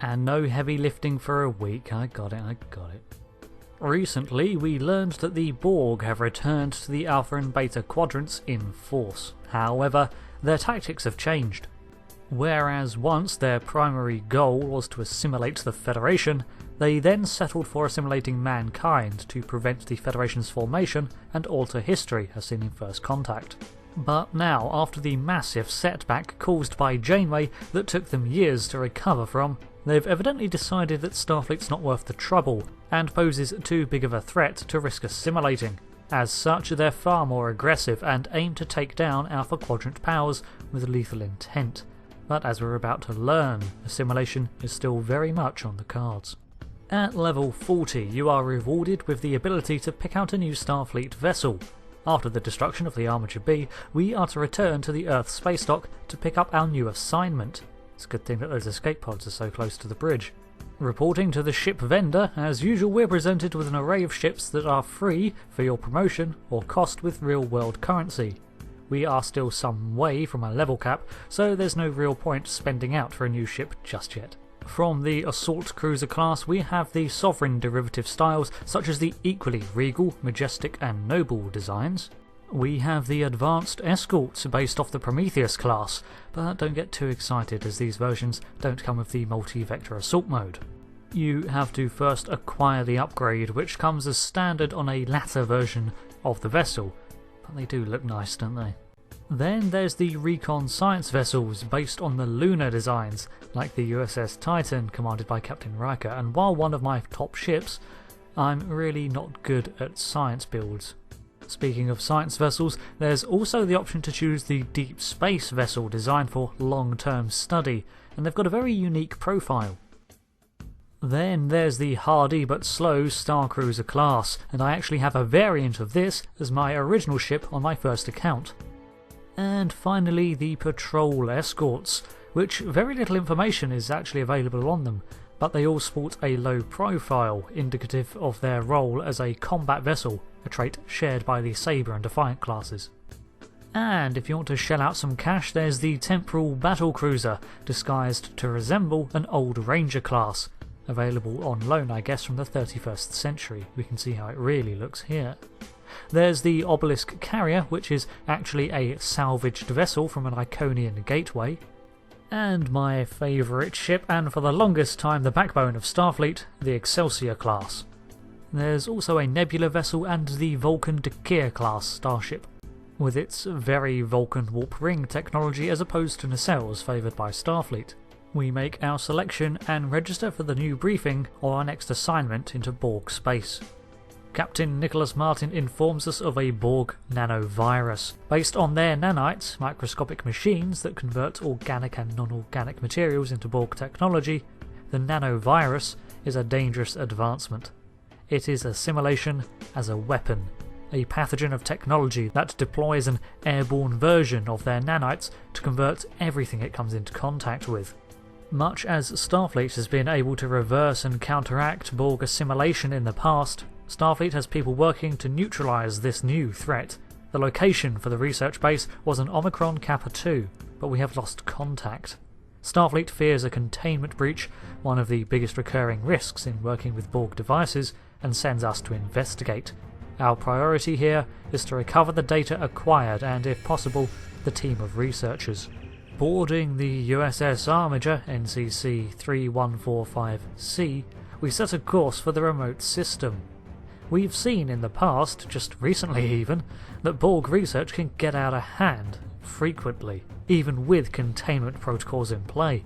And no heavy lifting for a week. I got it. Recently, we learned that the Borg have returned to the Alpha and Beta quadrants in force. However, their tactics have changed. Whereas once their primary goal was to assimilate the Federation, they then settled for assimilating mankind to prevent the Federation's formation and alter history as seen in First Contact. But now, after the massive setback caused by Janeway that took them years to recover from, they've evidently decided that Starfleet's not worth the trouble and poses too big of a threat to risk assimilating. As such, they're far more aggressive and aim to take down Alpha Quadrant powers with lethal intent. But as we're about to learn, assimilation is still very much on the cards. At level 40, you are rewarded with the ability to pick out a new Starfleet vessel. After the destruction of the Armiger B, we are to return to the Earth space dock to pick up our new assignment. It's a good thing that those escape pods are so close to the bridge. Reporting to the ship vendor, as usual we're presented with an array of ships that are free for your promotion or cost with real-world currency. We are still some way from a level cap, so there's no real point spending out for a new ship just yet. From the Assault Cruiser class we have the Sovereign derivative styles such as the equally regal, majestic and noble designs. We have the Advanced Escorts based off the Prometheus class, but don't get too excited as these versions don't come with the multi-vector assault mode. You have to first acquire the upgrade, which comes as standard on a latter version of the vessel, but they do look nice, don't they? Then there's the Recon Science vessels based on the lunar designs, like the USS Titan commanded by Captain Riker, and while one of my top ships, I'm really not good at science builds. Speaking of science vessels, there's also the option to choose the Deep Space vessel designed for long-term study, and they've got a very unique profile. Then there's the hardy but slow Starcruiser class, and I actually have a variant of this as my original ship on my first account. And finally the Patrol Escorts, which very little information is actually available on them, but they all sport a low profile, indicative of their role as a combat vessel, a trait shared by the Sabre and Defiant classes. And if you want to shell out some cash, there's the Temporal Battlecruiser, disguised to resemble an old Ranger class, available on loan I guess from the 31st century. We can see how it really looks here. There's the Obelisk Carrier, which is actually a salvaged vessel from an Iconian gateway. And my favourite ship, and for the longest time the backbone of Starfleet, the Excelsior class. There's also a Nebula vessel and the Vulcan Dekir class starship, with its very Vulcan warp ring technology as opposed to nacelles favoured by Starfleet. We make our selection and register for the new briefing or our next assignment into Borg space. Captain Nicholas Martin informs us of a Borg nanovirus. Based on their nanites, microscopic machines that convert organic and non-organic materials into Borg technology, the nanovirus is a dangerous advancement. It is assimilation as a weapon, a pathogen of technology that deploys an airborne version of their nanites to convert everything it comes into contact with. Much as Starfleet has been able to reverse and counteract Borg assimilation in the past, Starfleet has people working to neutralise this new threat. The location for the research base was an Omicron Kappa 2, but we have lost contact. Starfleet fears a containment breach, one of the biggest recurring risks in working with Borg devices, and sends us to investigate. Our priority here is to recover the data acquired and, if possible, the team of researchers. Boarding the USS Armiger NCC 3145C, we set a course for the remote system. We've seen in the past, just recently even, that Borg research can get out of hand, frequently, even with containment protocols in play.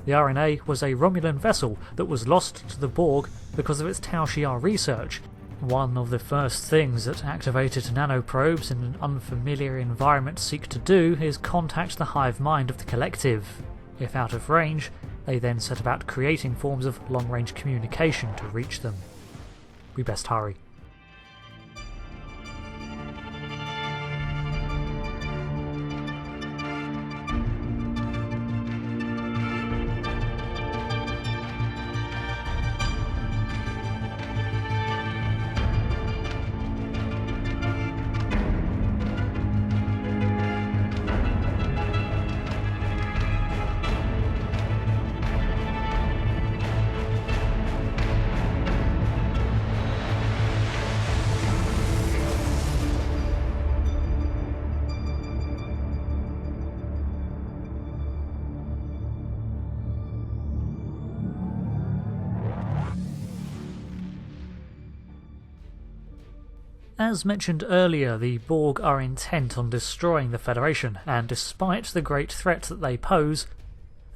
The RNA was a Romulan vessel that was lost to the Borg because of its Tau Shiar research. One of the first things that activated nanoprobes in an unfamiliar environment seek to do is contact the hive mind of the collective. If out of range, they then set about creating forms of long-range communication to reach them. We best hurry. As mentioned earlier, the Borg are intent on destroying the Federation, and despite the great threat that they pose,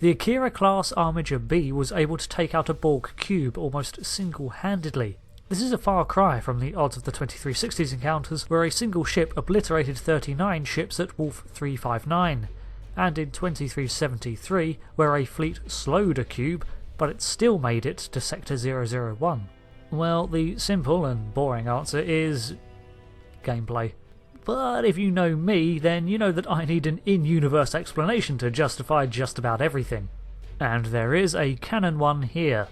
the Akira-class Armiger B was able to take out a Borg cube almost single-handedly. This is a far cry from the odds of the 2360s encounters, where a single ship obliterated 39 ships at Wolf 359, and in 2373, where a fleet slowed a cube, but it still made it to Sector 001. Well, the simple and boring answer is gameplay. But if you know me, then you know that I need an in-universe explanation to justify just about everything. And there is a canon one here.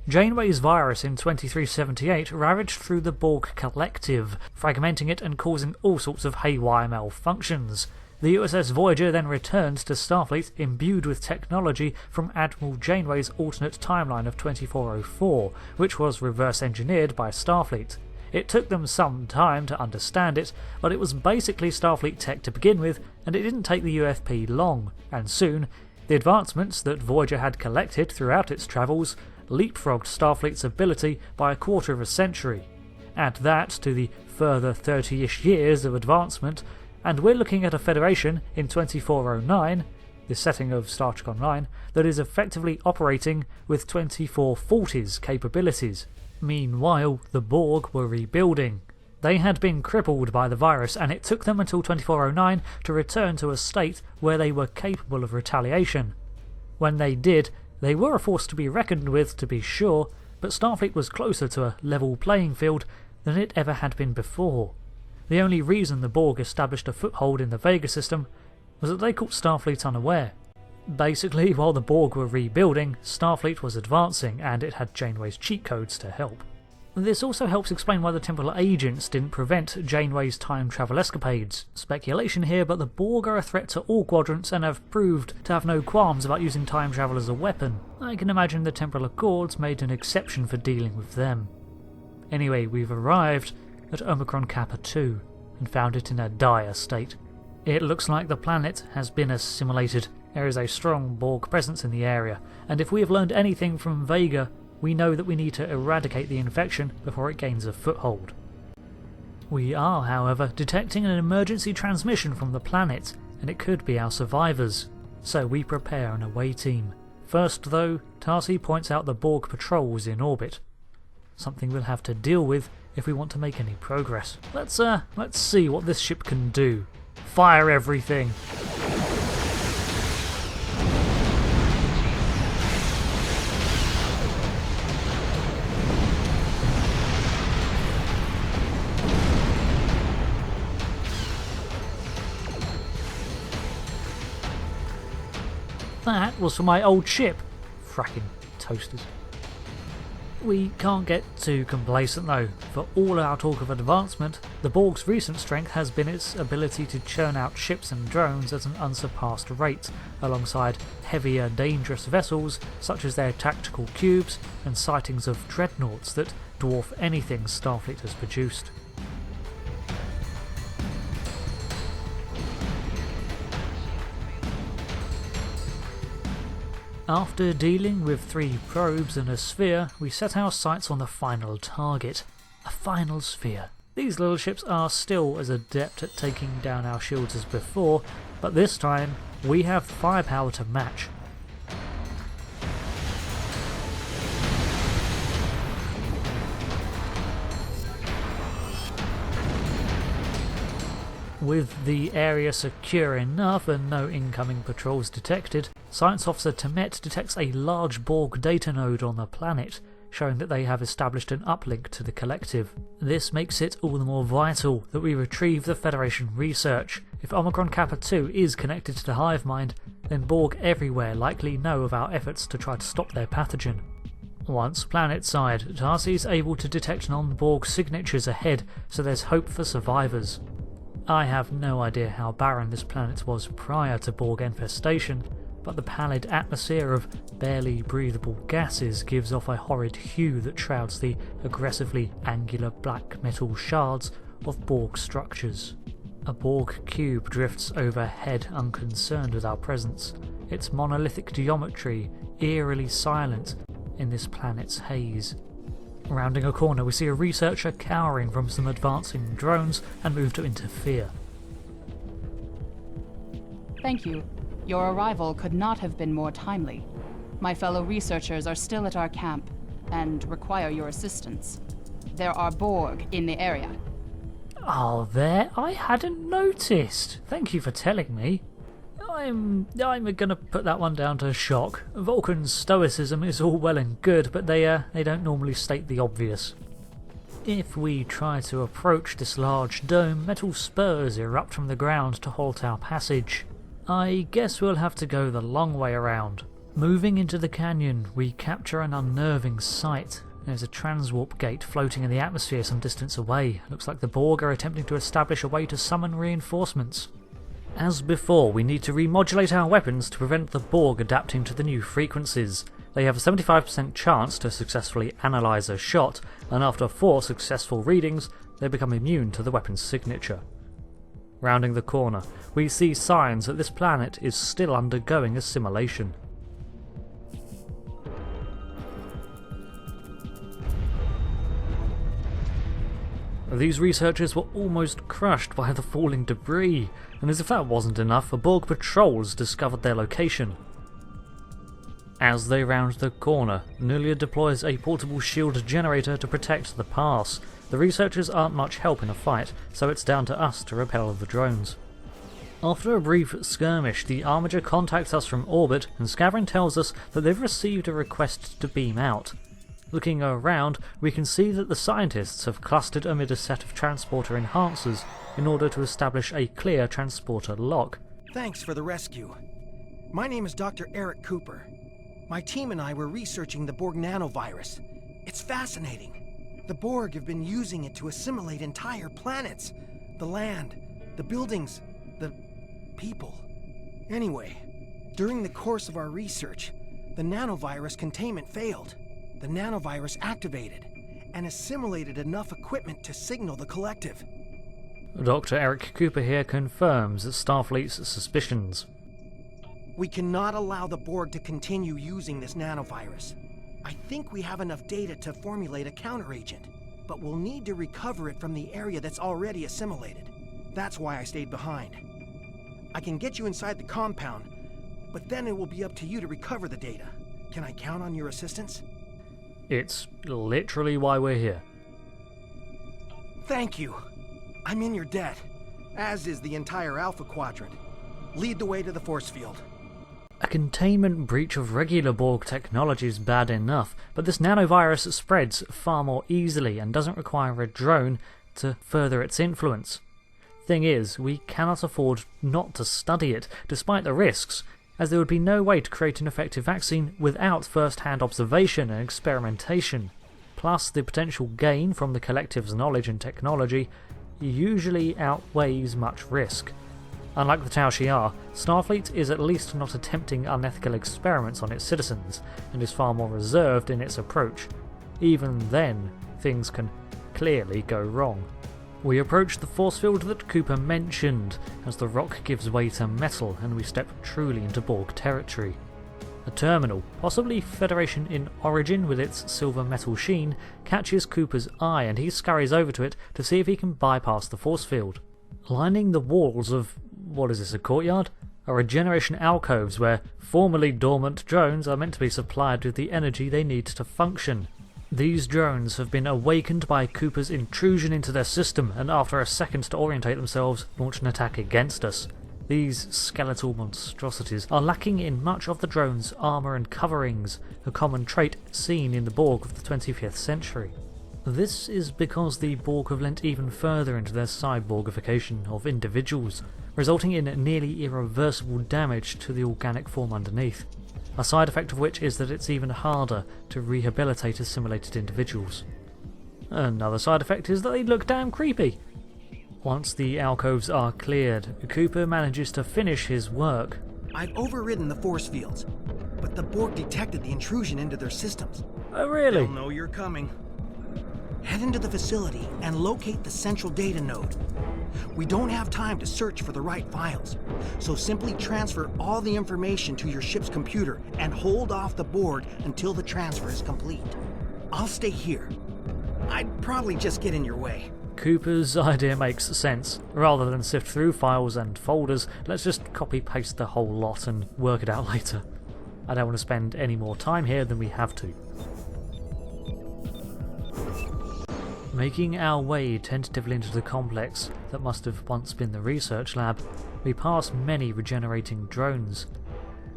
Janeway's virus in 2378 ravaged through the Borg Collective, fragmenting it and causing all sorts of haywire malfunctions. The USS Voyager then returned to Starfleet imbued with technology from Admiral Janeway's alternate timeline of 2404, which was reverse-engineered by Starfleet. It took them some time to understand it, but it was basically Starfleet tech to begin with, and it didn't take the UFP long, and soon, the advancements that Voyager had collected throughout its travels leapfrogged Starfleet's ability by a quarter of a century. Add that to the further 30-ish years of advancement, and we're looking at a Federation in 2409, the setting of Star Trek Online, that is effectively operating with 2440's capabilities. Meanwhile, the Borg were rebuilding. They had been crippled by the virus, and it took them until 2409 to return to a state where they were capable of retaliation. When they did, they were a force to be reckoned with, to be sure, but Starfleet was closer to a level playing field than it ever had been before. The only reason the Borg established a foothold in the Vega system was that they caught Starfleet unaware. Basically, while the Borg were rebuilding, Starfleet was advancing, and it had Janeway's cheat codes to help. This also helps explain why the Temporal Agents didn't prevent Janeway's time travel escapades. Speculation here, but the Borg are a threat to all quadrants and have proved to have no qualms about using time travel as a weapon. I can imagine the Temporal Accords made an exception for dealing with them. Anyway, we've arrived at Omicron Kappa 2 and found it in a dire state. It looks like the planet has been assimilated. There is a strong Borg presence in the area, and if we have learned anything from Vega, we know that we need to eradicate the infection before it gains a foothold. We are, however, detecting an emergency transmission from the planet, and it could be our survivors. So we prepare an away team. First though, Tarsi points out the Borg patrols in orbit. Something we'll have to deal with if we want to make any progress. Let's see what this ship can do. Fire everything! That was for my old ship. Fracking toasters. We can't get too complacent though. For all our talk of advancement, the Borg's recent strength has been its ability to churn out ships and drones at an unsurpassed rate, alongside heavier, dangerous vessels such as their tactical cubes and sightings of dreadnoughts that dwarf anything Starfleet has produced. After dealing with 3 probes and a sphere, we set our sights on the final target, a final sphere. These little ships are still as adept at taking down our shields as before, but this time we have firepower to match. With the area secure enough and no incoming patrols detected, Science Officer Temet detects a large Borg data node on the planet, showing that they have established an uplink to the collective. This makes it all the more vital that we retrieve the Federation research. If Omicron Kappa 2 is connected to the hive mind, then Borg everywhere likely know of our efforts to try to stop their pathogen. Once planet-side, Tarsi is able to detect non-Borg signatures ahead, so there's hope for survivors. I have no idea how barren this planet was prior to Borg infestation, but the pallid atmosphere of barely breathable gases gives off a horrid hue that shrouds the aggressively angular black metal shards of Borg structures. A Borg cube drifts overhead unconcerned with our presence, its monolithic geometry eerily silent in this planet's haze. Rounding a corner, we see a researcher cowering from some advancing drones and move to interfere. Thank you. Your arrival could not have been more timely. My fellow researchers are still at our camp and require your assistance. There are Borg in the area. Oh, there? I hadn't noticed. Thank you for telling me. I'm gonna put that one down to shock. Vulcan's stoicism is all well and good, but they don't normally state the obvious. If we try to approach this large dome, metal spurs erupt from the ground to halt our passage. I guess we'll have to go the long way around. Moving into the canyon, we capture an unnerving sight. There's a transwarp gate floating in the atmosphere some distance away. Looks like the Borg are attempting to establish a way to summon reinforcements. As before, we need to remodulate our weapons to prevent the Borg adapting to the new frequencies. They have a 75% chance to successfully analyse a shot, and after 4 successful readings, they become immune to the weapon's signature. Rounding the corner, we see signs that this planet is still undergoing assimilation. These researchers were almost crushed by the falling debris, and as if that wasn't enough, Borg patrols discovered their location. As they round the corner, Nulia deploys a portable shield generator to protect the pass. The researchers aren't much help in a fight, so it's down to us to repel the drones. After a brief skirmish, the Armiger contacts us from orbit, and Scavrin tells us that they've received a request to beam out. Looking around, we can see that the scientists have clustered amid a set of transporter enhancers in order to establish a clear transporter lock. Thanks for the rescue. My name is Dr. Eric Cooper. My team and I were researching the Borg nanovirus. It's fascinating. The Borg have been using it to assimilate entire planets. The land, the buildings, the people. Anyway, during the course of our research, the nanovirus containment failed. The nanovirus activated and assimilated enough equipment to signal the collective. Dr. Eric Cooper here confirms Starfleet's suspicions. We cannot allow the Borg to continue using this nanovirus. I think we have enough data to formulate a counteragent, but we'll need to recover it from the area that's already assimilated. That's why I stayed behind. I can get you inside the compound, but then it will be up to you to recover the data. Can I count on your assistance? It's literally why we're here. Thank you. I'm in your debt, as is the entire Alpha Quadrant. Lead the way to the force field. A containment breach of regular Borg technology is bad enough, but this nanovirus spreads far more easily and doesn't require a drone to further its influence. Thing is, we cannot afford not to study it, despite the risks, as there would be no way to create an effective vaccine without first-hand observation and experimentation. Plus, the potential gain from the collective's knowledge and technology usually outweighs much risk. Unlike the Tau Shi'ar, Starfleet is at least not attempting unethical experiments on its citizens, and is far more reserved in its approach. Even then, things can clearly go wrong. We approach the force field that Cooper mentioned, as the rock gives way to metal and we step truly into Borg territory. A terminal, possibly Federation in origin with its silver metal sheen, catches Cooper's eye and he scurries over to it to see if he can bypass the force field. Lining the walls of, what is this, a courtyard? Are regeneration alcoves where formerly dormant drones are meant to be supplied with the energy they need to function. These drones have been awakened by Cooper's intrusion into their system, and after a second to orientate themselves, launch an attack against us. These skeletal monstrosities are lacking in much of the drone's armour and coverings, a common trait seen in the Borg of the 25th century. This is because the Borg have lent even further into their cyborgification of individuals, resulting in nearly irreversible damage to the organic form underneath. A side effect of which is that it's even harder to rehabilitate assimilated individuals. Another side effect is that they look damn creepy. Once the alcoves are cleared, Cooper manages to finish his work. I've overridden the force fields, but the Borg detected the intrusion into their systems. Oh really? They'll know you're coming. Head into the facility and locate the central data node. We don't have time to search for the right files, so simply transfer all the information to your ship's computer and hold off the Borg until the transfer is complete. I'll stay here. I'd probably just get in your way. Cooper's idea makes sense. Rather than sift through files and folders, let's just copy-paste the whole lot and work it out later. I don't want to spend any more time here than we have to. Making our way tentatively into the complex that must have once been the research lab, we pass many regenerating drones.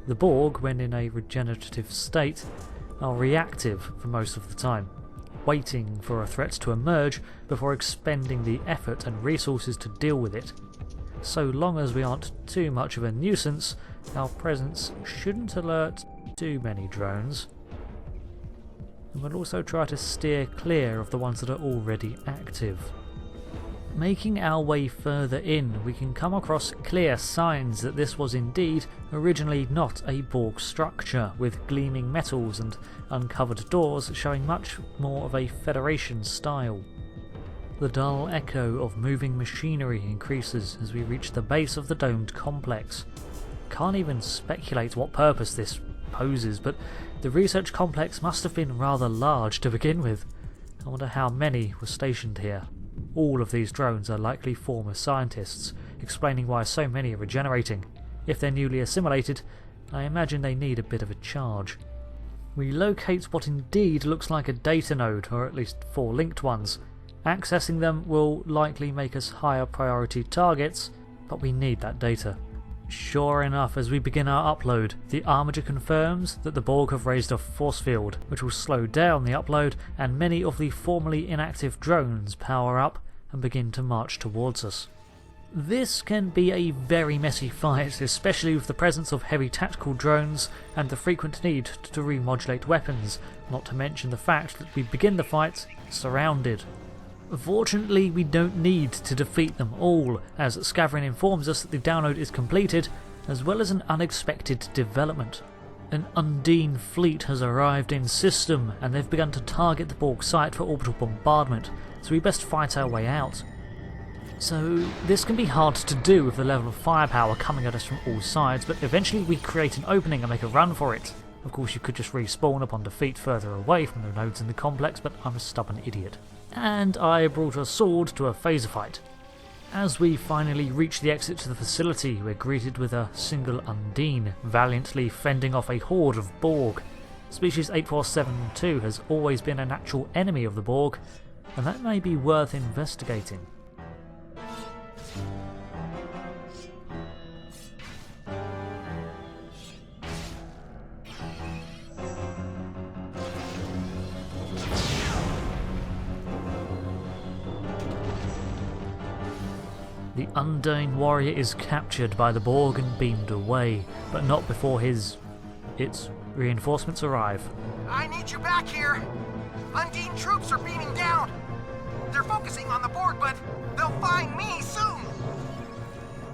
The Borg, when in a regenerative state, are reactive for most of the time, waiting for a threat to emerge before expending the effort and resources to deal with it. So long as we aren't too much of a nuisance, our presence shouldn't alert too many drones. And we'll also try to steer clear of the ones that are already active. Making our way further in, we can come across clear signs that this was indeed originally not a Borg structure, with gleaming metals and uncovered doors showing much more of a Federation style. The dull echo of moving machinery increases as we reach the base of the domed complex. Can't even speculate what purpose this poses, but the research complex must have been rather large to begin with. I wonder how many were stationed here. All of these drones are likely former scientists, explaining why so many are regenerating. If they're newly assimilated, I imagine they need a bit of a charge. We locate what indeed looks like a data node, or at least 4 linked ones. Accessing them will likely make us higher priority targets, but we need that data. Sure enough, as we begin our upload, the Armiger confirms that the Borg have raised a force field, which will slow down the upload, and many of the formerly inactive drones power up and begin to march towards us. This can be a very messy fight, especially with the presence of heavy tactical drones and the frequent need to remodulate weapons, not to mention the fact that we begin the fight surrounded. Fortunately, we don't need to defeat them all, as Scaverin informs us that the download is completed, as well as an unexpected development. An Undine fleet has arrived in system, and they've begun to target the Borg site for orbital bombardment, so we best fight our way out. So this can be hard to do with the level of firepower coming at us from all sides, but eventually we create an opening and make a run for it. Of course, you could just respawn upon defeat further away from the nodes in the complex, but I'm a stubborn idiot. And I brought a sword to a phaser fight. As we finally reach the exit to the facility, we're greeted with a single Undine, valiantly fending off a horde of Borg. Species 8472 has always been a natural enemy of the Borg, and that may be worth investigating. The Undine warrior is captured by the Borg and beamed away, but not before its reinforcements arrive. I need you back here! Undine troops are beaming down! They're focusing on the Borg, but they'll find me soon!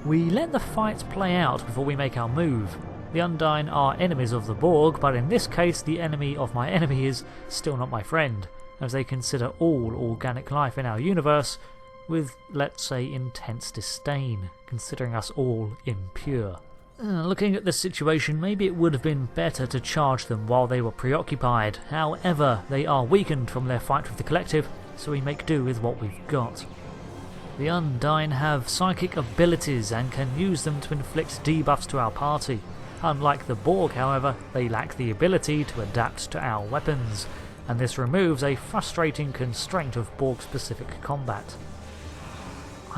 We let the fight play out before we make our move. The Undine are enemies of the Borg, but in this case the enemy of my enemy is still not my friend, as they consider all organic life in our universe with, let's say, intense disdain, considering us all impure. Looking at the situation, maybe it would have been better to charge them while they were preoccupied. However, they are weakened from their fight with the Collective, so we make do with what we've got. The Undine have psychic abilities and can use them to inflict debuffs to our party. Unlike the Borg, however, they lack the ability to adapt to our weapons, and this removes a frustrating constraint of Borg-specific combat.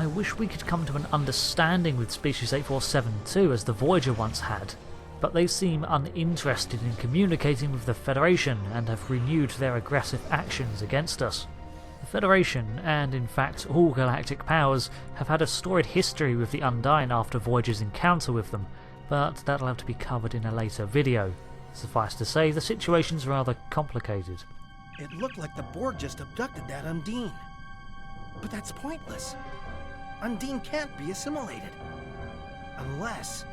I wish we could come to an understanding with Species 8472 as the Voyager once had, but they seem uninterested in communicating with the Federation and have renewed their aggressive actions against us. The Federation, and in fact all galactic powers, have had a storied history with the Undine after Voyager's encounter with them, but that'll have to be covered in a later video. Suffice to say, the situation's rather complicated. It looked like the Borg just abducted that Undine. But that's pointless. Undine can't be assimilated. Unless...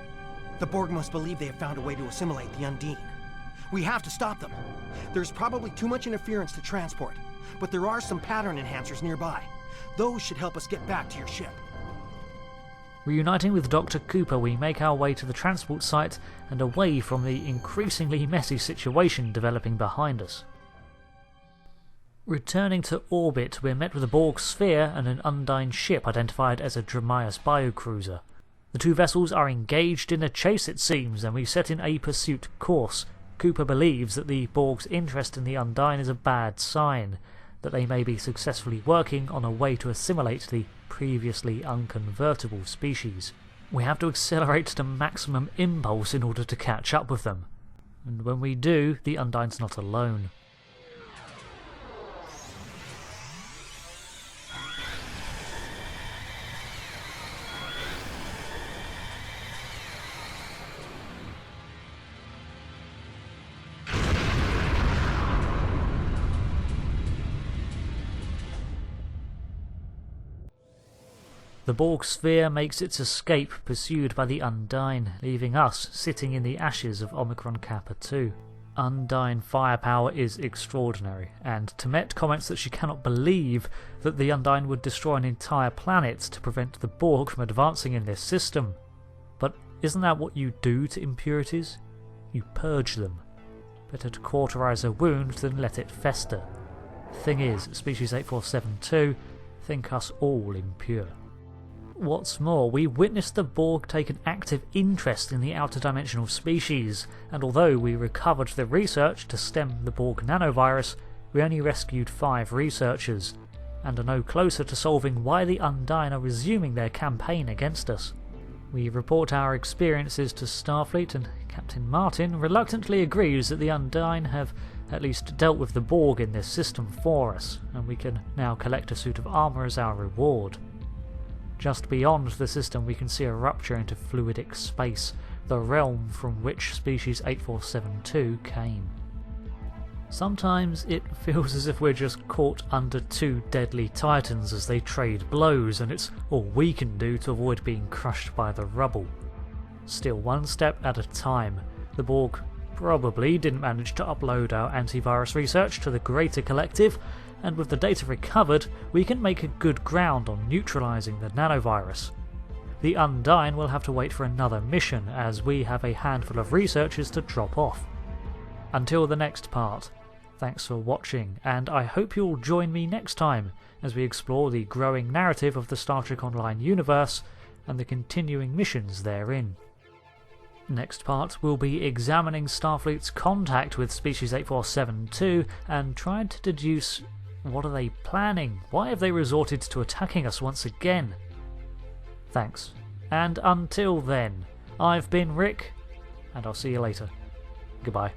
the Borg must believe they have found a way to assimilate the Undine. We have to stop them. There's probably too much interference to transport, but there are some pattern enhancers nearby. Those should help us get back to your ship. Reuniting with Dr. Cooper, we make our way to the transport site and away from the increasingly messy situation developing behind us. Returning to orbit, we're met with a Borg sphere and an Undyne ship identified as a Dramius biocruiser. The two vessels are engaged in a chase, it seems, and we set in a pursuit course. Cooper believes that the Borg's interest in the Undyne is a bad sign, that they may be successfully working on a way to assimilate the previously unconvertible species. We have to accelerate to maximum impulse in order to catch up with them. And when we do, the Undyne's not alone. The Borg sphere makes its escape, pursued by the Undyne, leaving us sitting in the ashes of Omicron Kappa 2. Undyne firepower is extraordinary, and Temet comments that she cannot believe that the Undyne would destroy an entire planet to prevent the Borg from advancing in this system. But isn't that what you do to impurities? You purge them. Better to cauterize a wound than let it fester. Thing is, Species 8472 think us all impure. What's more, we witnessed the Borg take an active interest in the outer dimensional species, and although we recovered the research to stem the Borg nanovirus, we only rescued 5 researchers, and are no closer to solving why the Undyne are resuming their campaign against us. We report our experiences to Starfleet, and Captain Martin reluctantly agrees that the Undyne have at least dealt with the Borg in this system for us, and we can now collect a suit of armour as our reward. Just beyond the system we can see a rupture into fluidic space, the realm from which Species 8472 came. Sometimes it feels as if we're just caught under 2 deadly titans as they trade blows, and it's all we can do to avoid being crushed by the rubble. Still, one step at a time. The Borg probably didn't manage to upload our antivirus research to the greater collective, and with the data recovered, we can make a good ground on neutralising the nanovirus. The Undyne will have to wait for another mission, as we have a handful of researchers to drop off. Until the next part, thanks for watching, and I hope you'll join me next time as we explore the growing narrative of the Star Trek Online universe and the continuing missions therein. Next part, we'll be examining Starfleet's contact with Species 8472 and trying to deduce, what are they planning? Why have they resorted to attacking us once again? Thanks. And until then, I've been Rick, and I'll see you later. Goodbye.